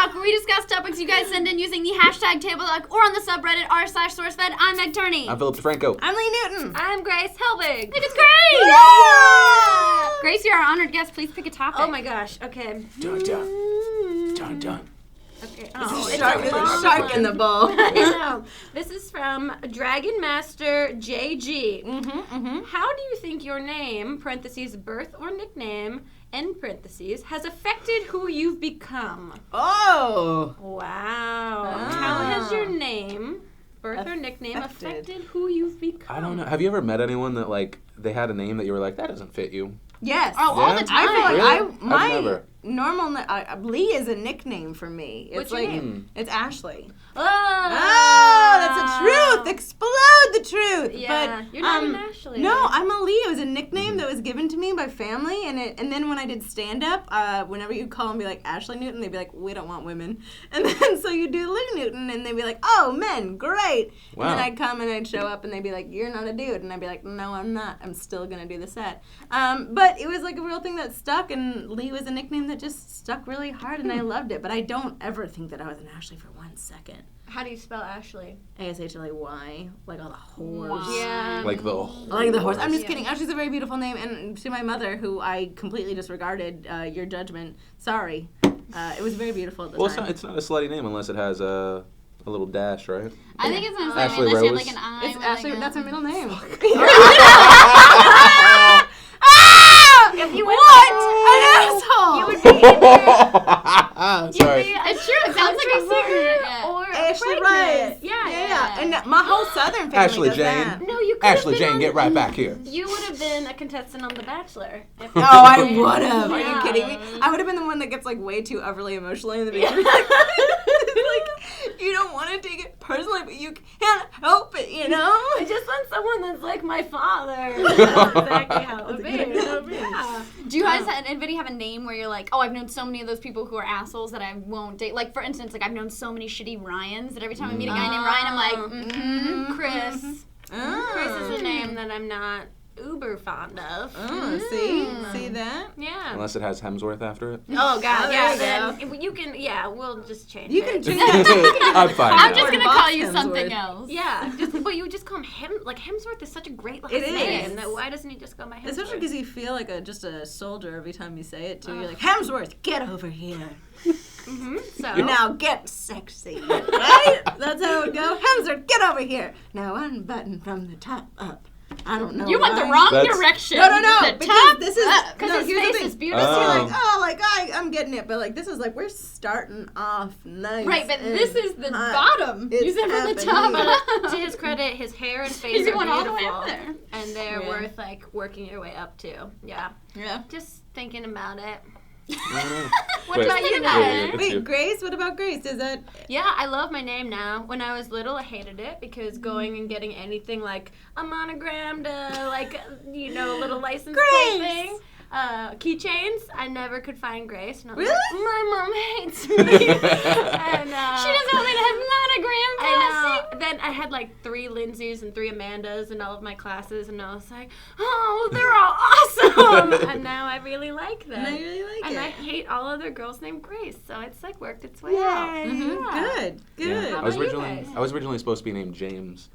Talk, where we discuss topics you guys send in using the hashtag Table Talk or on the subreddit r/SourceFed. I'm Meg Turney. I'm Philip DeFranco. I'm Lee Newton. I'm Grace Helbig. Look, it's Grace! Yeah! Grace, you're our honored guest. Please pick a topic. Oh my gosh. Okay. Dun, dun. Dun, dun. Okay. Oh, It's shark, a long shark in one. the bowl. I know. This is from Dragon Master JG. How do you think your name, parentheses, birth or nickname, end parentheses, has affected who you've become? Oh. Wow. How has your name, birth or nickname, affected who you've become? I don't know. Have you ever met anyone that, like, they had a name that you were like, that doesn't fit you? Yes. Oh, all Yeah? the time. I feel like Really? my I've never. normal Lee is a nickname for me. It's What's your like name? it's Ashley. Oh, That's the truth. Explode the truth. Yeah, But you're not an Ashley. No, I'm a Lee. It was a nickname that was given to me by family, and then when I did stand up, whenever you call and be like Ashley Newton, they'd be like, we don't want women, and then so you do Lee Newton, and they'd be like, oh, men, great. Wow. And then I'd come and I'd show up, and they'd be like, you're not a dude, and I'd be like, no, I'm not. I'm still gonna do the set. But it was like a real thing that stuck, and Lee was a nickname that just stuck really hard, and I loved it. But I don't ever think that I was an Ashley for 1 second. How do you spell Ashley? Ashley, like all the whores. Yeah. Like the Like the horse. I'm just Yeah. kidding. Ashley's a very beautiful name, and to my mother, who I completely disregarded your judgment, sorry. It was very beautiful at the Well, time. it's not a slutty name unless it has a little dash, right? I think it's not Ashley unless you have Rose. like an eye. It's with, Ashley. like, That's her middle name. If you What? An asshole! You would be either Sorry. It's true. It sounds like a secret. Yeah. or Ashley pregnant. Rice. Yeah. And my whole Southern family Ashley does Jane. that. No, you could Ashley have been Jane, on, get right back here. You would have been a contestant on The Bachelor. If Oh, I would have. Are you Yeah. kidding me? I would have been the one that gets like way too overly emotional in the beginning. Like, you don't want to take it personally, but you can't help it, you know? I just want someone that's like my father. That's exactly how it would be. Yeah. Do you guys, anybody have a name where you're like, oh, I've known so many of those people who are assholes that I won't date? Like, for instance, like I've known so many shitty Ryans that every time I meet a guy named Ryan, I'm like, Chris. Oh. Chris is a name that I'm not uber fond of. Oh, see that? Yeah. Unless it has Hemsworth after it. Oh God, Oh, yeah. there you Then you can, we'll just change You it. can change that. I'm fine. I'm now. just gonna Box call you Hemsworth. something else. Yeah, but you just call him like Hemsworth is such a great last It is. name. That why doesn't he just go by Hemsworth? Especially because you feel like just a soldier every time you say it, too. You're like, Hemsworth, get over here. So Now get sexy. Right? That's how it would go. Hemsworth, get over here. Now unbutton from the top up. I don't know. You went the why. wrong That's- direction. No, The because top this is up. because no, his here's the face thing. is beautiful. Oh. Like, I'm getting it, but like this is like we're starting off nice. Right, but and this is the hot. bottom. It's You said from the top happening. up. To his credit, his hair and face He's are going all the beautiful, way up there. and they're Yeah. worth like working your way up to. Yeah, Yeah. just thinking about it. I don't know. What Wait, about you wait, guys? it's Wait, you. Grace, what about Grace? Is that Yeah, I love my name now. When I was little, I hated it because going and getting anything like a monogrammed, little license plate Grace! thing, keychains, I never could find Grace. And I was Really? like, my mom hates me. And, She doesn't want me to have monogram I passing. know. Then I had like 3 Lindsays and 3 Amandas in all of my classes, and I was like, oh, they're all awesome. And now I really like them. I really like and it. I hate all other girls named Grace, so it's like worked its way out. Mhm. Yeah. Good. Yeah. How I was about you originally guys? I was originally supposed to be named James,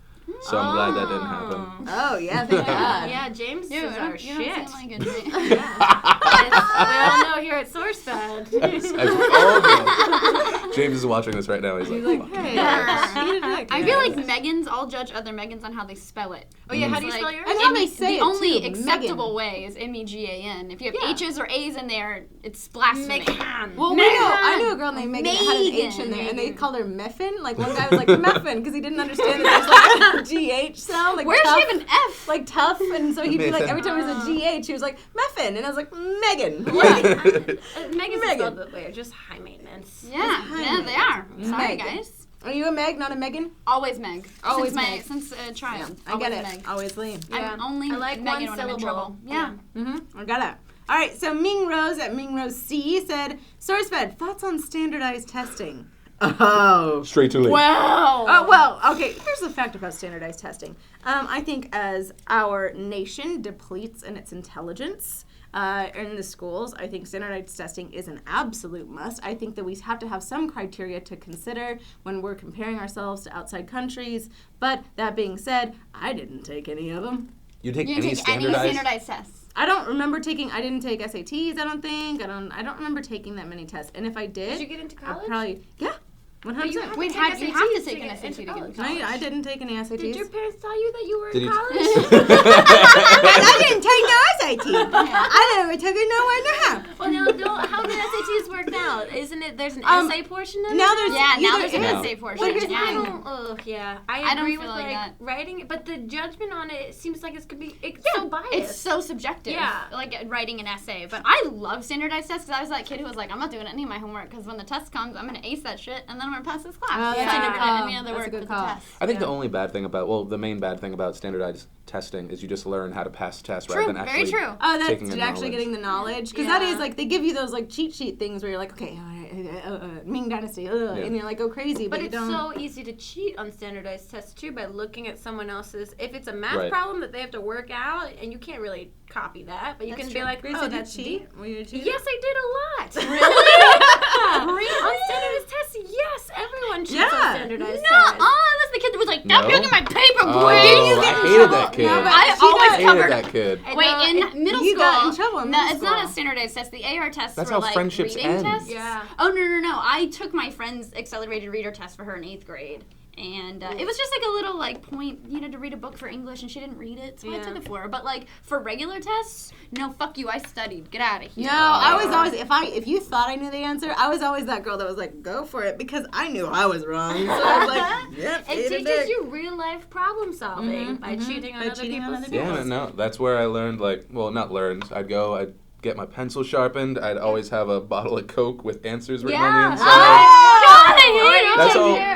so I'm glad that didn't happen. Oh yeah, thank God. Yeah, James Dude, is our you shit. don't seem like a We all know here at SourceFed. As we all know. James is watching this right now. He's He's like, like, fuck. hey, Yeah. eat a dick, I feel guys. like Megans all judge other Megans on how they spell it. Oh yeah, how do you It's spell like- yours? And how they M- say the it, only too, acceptable Megan. way is Megan. If you have Yeah. H's or A's in there, it's blasphemy. Megan. Well, I knew a girl named Megan that had an H in there, and they called her Meffin. Like, one guy was like, Meffin, because he didn't understand that there's like a GH sound. Like, Where's tough, she have an F? like, tough, and so he'd be like, Meffin. every time it was a GH, he was like, Meffin, and I was like, Megan. Megan's Megan. spelled that way. Just high maintenance. Yeah, they are. Sorry, Megan. guys. Are you a Meg, not a Megan? Always Meg. Always since Meg. Since child. I get Always it. Meg. Always Lee. Yeah. I'm only I like Megan one when I'm in syllable. trouble. Yeah. I got it. All right, so Ming Rose at Ming Rose C said, SourceFed, thoughts on standardized testing? Oh. Straight to Lee. Wow. Oh, well, okay, here's the fact about standardized testing. I think as our nation depletes in its intelligence, in the schools. I think standardized testing is an absolute must. I think that we have to have some criteria to consider when we're comparing ourselves to outside countries. But that being said, I didn't take any of them. You take You any didn't take any standardized? standardized tests. I don't remember I didn't take SATs, I don't think. I don't remember taking that many tests. And if I did, Did you get into I college? probably, yeah, 100%. Wait, take you have to SATs take to an get SAT to into get into college. college. No, I didn't take any SATs. Did your parents tell you that you were Did in you- college? I didn't take no SAT. I never took it nowhere now. Well, no, how do SATs work now? Isn't it, there's an essay portion in Now it? there's Yeah, now either there's an No. essay portion. But here's the Yeah. thing. I don't agree feel with like that. writing, but the judgment on it seems like it's so biased. It's so subjective. Yeah. Like writing an essay. But I love standardized tests because I was that kid who was like, I'm not doing any of my homework because when the test comes, I'm going to ace that shit and then I'm going to pass this class. Oh, So that's I a didn't good put call. any other That's a work good for call. the test. I think the only bad thing the main bad thing about standardized testing is you just learn how to pass tests True, rather than very actually true. Oh, taking that's the actually knowledge. getting the knowledge. Because that Yeah. is, like, they give you those, like, cheat sheet things where you're like, okay, Ming Dynasty, and you're like, go crazy, but But you it's don't. so easy to cheat on standardized tests too by looking at someone else's. If it's a math Right. problem that they have to work out, and you can't really copy that, but you That's can true. be like, Grace, oh, did you that's cheat? deep. Were you a cheater? Yes, I did a lot. Really? On standardized tests, yes, everyone cheats Yeah. on standardized No, tests. that's the kid that was like, stop No. looking at my paper, Oh, please. I hated that kid. No, but I she always got- I covered hated that kid. And Wait, no, in middle you school, got in trouble in no, middle it's not a school. standardized test. The AR tests That's were how like friendships reading end. tests. Yeah. Oh no! I took my friend's accelerated reader test for her in 8th grade, and it was just like a little like point. You had to read a book for English, and she didn't read it, so I Yeah. took it for her. But like for regular tests, no, fuck you. I studied. Get out of here. No, I was always if you thought I knew the answer, I was always that girl that was like, go for it because I knew I was wrong. So I was like, yep, It eat a teaches dick. you real life problem solving by cheating on By other cheating on people's other Yeah, people's. no, that's where I learned, not learned. I'd get my pencil sharpened. I'd always have a bottle of Coke with answers written on the Yeah. inside. God, I Or hate you it. That's take all- your,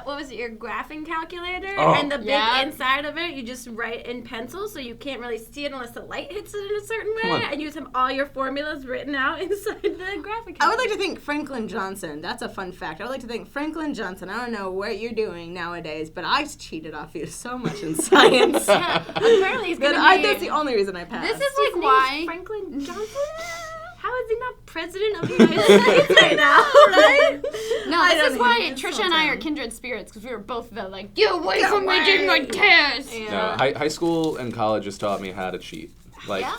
what was it, your graphing calculator, Oh. and the big Yeah. inside of it, you just write in pencil, so you can't really see it unless the light hits it in a certain Come way, on. and you just have all your formulas written out inside the graphic calculator. I would like to think Franklin Johnson. That's a fun fact. I would like to think Franklin Johnson. I don't know what you're doing nowadays, but I cheated off you so much in science. Yeah, apparently he's That gonna be. that's the only reason I passed. This is His like name is why. Franklin Johnson. How is he not president of the United States right now? Right? No, I this don't is why even Trisha insult and I are him. kindred spirits because we were both the like, get away from me doing my test. No, high school and college just taught me how to cheat. Like, Yeah.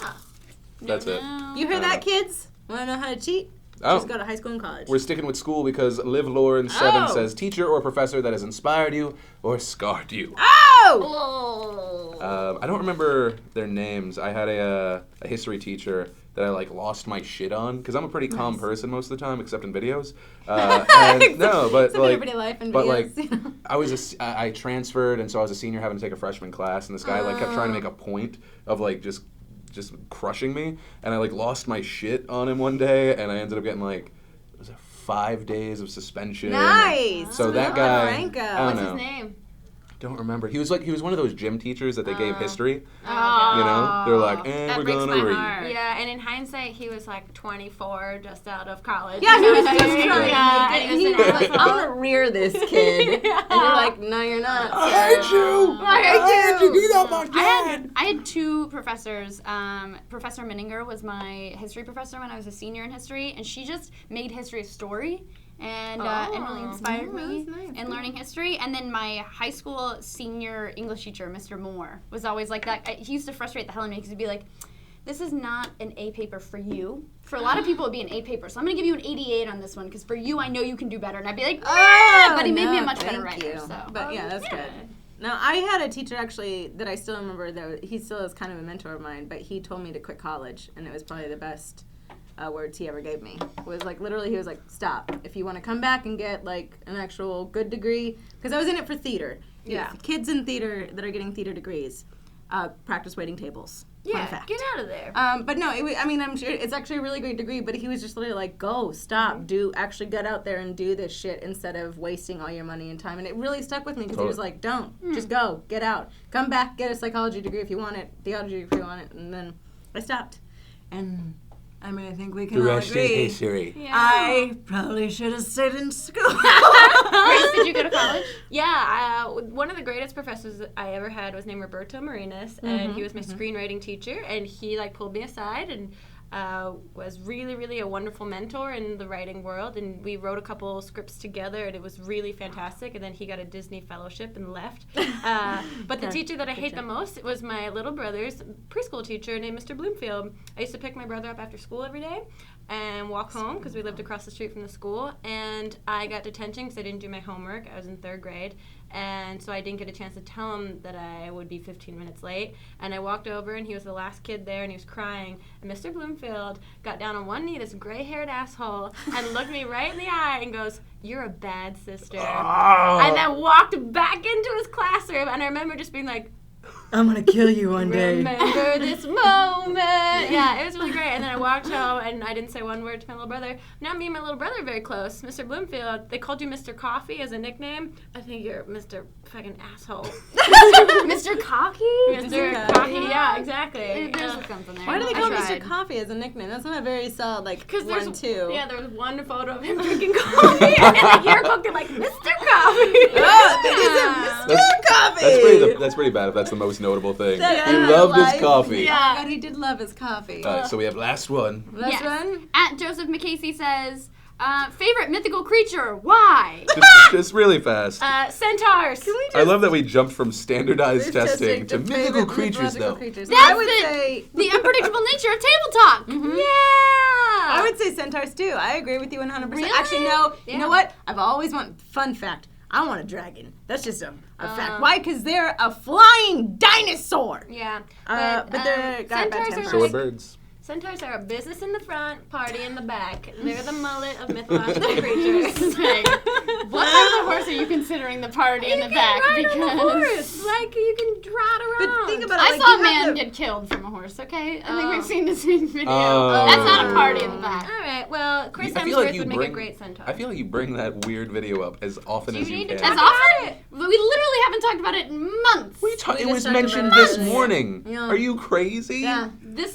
that's it. You heard that, kids? Want to know how to cheat? Oh. Just go to high school and college. We're sticking with school because Liv Lauren 7 Oh. says teacher or professor that has inspired you or scarred you. Oh! Oh. I don't remember their names. I had a history teacher that I lost my shit on because I'm a pretty calm person most of the time, except in videos. No, but Some everyday life and but videos. I transferred, and so I was a senior having to take a freshman class, and this guy kept trying to make a point of just crushing me, and I lost my shit on him one day, and I ended up getting it was 5 days of suspension. Nice. So that Oh, guy, Franco. I don't What's know. his name? Don't remember. He was one of those gym teachers that they gave history. Oh. You know, they're like, That we're breaks gonna my read. heart. Yeah, and in hindsight, he was 24, just out of college. Yeah, he was just Yeah, trying yeah, to he make was it. an He was like, asshole. I'm gonna rear this kid. And you're like, no, you're not. I hate you! I hate you! Get off my dad! I had two professors. Professor Menninger was my history professor when I was a senior in history, and she just made history a story. And really inspired me that's nice. in learning history. And then my high school senior English teacher, Mr. Moore, was always like that. He used to frustrate the hell out of me because he'd be like, this is not an A paper for you. For a lot of people, it'd be an A paper. So I'm going to give you an 88 on this one because for you, I know you can do better. And I'd be like, Oh, but he made me a no, much better thank writer. you. So. But yeah, that's good. No, I had a teacher actually that I still remember, though. He still is kind of a mentor of mine, but he told me to quit college, and it was probably the best words he ever gave me. Was literally, he was like, stop. If you want to come back and get an actual good degree, because I was in it for theater. Yeah. Kids in theater that are getting theater degrees practice waiting tables. Fun Yeah, fact. get out of there. But no, I'm sure it's actually a really great degree, but he was just literally like, go, stop, actually get out there and do this shit instead of wasting all your money and time. And it really stuck with me because he was like, don't, just go, get out, come back, get a psychology degree if you want it, theology if you want it. And then I stopped. And I think we can all agree. history. I probably should have stayed in school. Grace, did you go to college? Yeah, one of the greatest professors that I ever had was named Roberto Marinas, and he was my screenwriting teacher, and he pulled me aside and was really, really a wonderful mentor in the writing world, and we wrote a couple scripts together, and it was really fantastic. And then he got a Disney fellowship and left. But the teacher that I hate the most was my little brother's preschool teacher named Mr. Bloomfield. I used to pick my brother up after school every day and walk home because we lived across the street from the school. And I got detention because I didn't do my homework. I was in 3rd grade. And so I didn't get a chance to tell him that I would be 15 minutes late. And I walked over, and he was the last kid there, and he was crying. And Mr. Bloomfield got down on one knee, this gray-haired asshole, and looked me right in the eye and goes, "You're a bad sister." Oh. And then walked back into his classroom, and I remember just being like, I'm gonna kill you one day. remember this moment. Yeah, it was really great. And then I walked home, and I didn't say one word to my little brother. Now me and my little brother are very close. Mr. Bloomfield, they called you Mr. Coffee as a nickname. I think you're Mr. fucking asshole. Mr. Cocky? Mr. Coffee, yeah, exactly. There's something there. Why do they I call Mr. tried. Coffee as a nickname? That's not a very solid, like, Because there's 1-2. Yeah, there was one photo of him drinking coffee, and then the yearbook, they're like, Mr. Coffee. Oh, they just said Mr. Coffee! That's pretty bad if that's the most notable thing. That He in my loved his life. coffee. Yeah. Oh, God, he did love his coffee. All right, so we have last one. Last Yes. one? At Joseph McCasey says, favorite mythical creature, why? Just really fast. Centaurs. I love that we jumped from standardized We're testing to mythical favorite creatures, mythological though. creatures. That's I would say... The unpredictable nature of table talk. Yeah. I would say centaurs too. I agree with you 100%. Really? Actually, no. You Yeah. know what? I've always wanted. Fun fact. I want a dragon. That's just a fact. Why? Because they're a flying dinosaur. Yeah. But they're got bad centaurs temper. are So are like, birds. centaurs are a business in the front, party in the back. They're the mullet of mythological creatures. What kind of horse are you considering the party in the back? Ride on a horse. Like, you can trot around. But think about it. I like, saw a you have man to- get killed from a horse, okay? I think Oh. we've seen the same video. Oh. That's not a party in the back. All right, well, Chris I feel like Hemsworth you would make bring. a great centaur. I feel like you bring that weird video up as often Do as you you need to can. That's talk often. about it? We literally haven't talked about it in months. What are you talking? It We was just talked mentioned about it this earlier. morning. Yeah. Are you crazy? Yeah.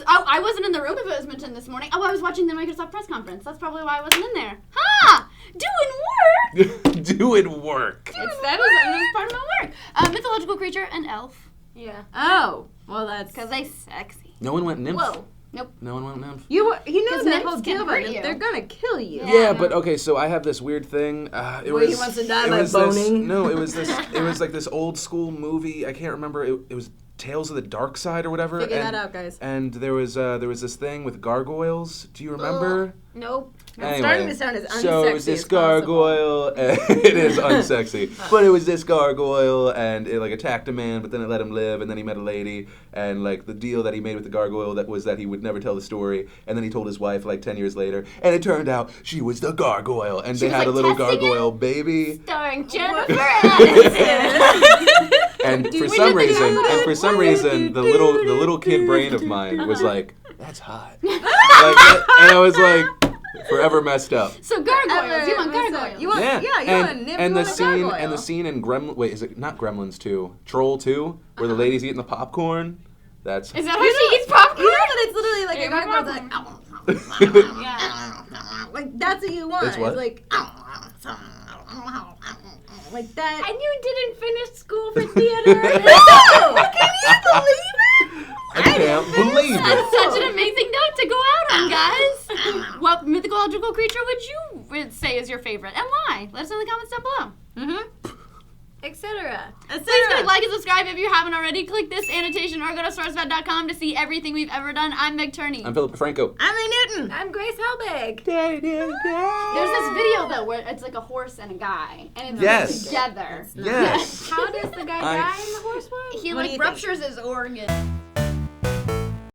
I wasn't in the room if it was mentioned this morning. Oh, I was watching the Microsoft press conference. That's probably why I wasn't in there. Ha! Doing work. Doing work. That was part of my work. Mythological creature and elf. Yeah. Oh, well, that's Because they sexy. No one went nymph. Whoa. Nope. No one went nymph. You know 'Cause that nymphs whole can deal about hurt it. you. They're gonna kill you. Yeah, but okay. So I have this weird thing. It Where was. he wants to die it by was this- boning. No, it was this. It was like this old school movie. I can't remember. It was Tales of the Dark Side or whatever. Figure and, that out, guys. And there was this thing with gargoyles. Do you remember? Nope. It's starting to sound as so it was unsexy this as possible. gargoyle. It is unsexy, but it was this gargoyle, and it like attacked a man, but then it let him live, and then he met a lady, and like the deal that he made with the gargoyle that was that he would never tell the story, and then he told his wife like 10 years later, and it turned out she was the gargoyle, and they was, had like, a little testing gargoyle baby, Starring Jennifer Aniston. and for some reason, the little kid brain of mine was like, that's hot, and I was like. Forever messed up. So gargoyles. You want gargoyles. You want, Yeah, you want a nymph, and you the want a scene gargoyle. and the scene in Wait, is it not Gremlins 2? Troll 2, where the lady's eating the popcorn. That's Is that how she eats popcorn? You know that it's literally like Yeah, a gargoyle's popcorn. like, Yeah. like that's what you want. It's what? like that. And you didn't finish school for theater. No! Can you believe it? I can't believe it. That's such an amazing note to go out on, guys. What mythological creature would you say is your favorite, and why? Let us know in the comments down below. Etc. Please click like and subscribe if you haven't already. Click this annotation or go to SourceFed.com to see everything we've ever done. I'm Meg Turney. I'm Philip Franco. I'm a Newton. I'm Grace Helbig. There's this video though where it's like a horse and a guy, and it's Yes. together. Yes. How does the guy die in the horse one? He What do like you ruptures his organ.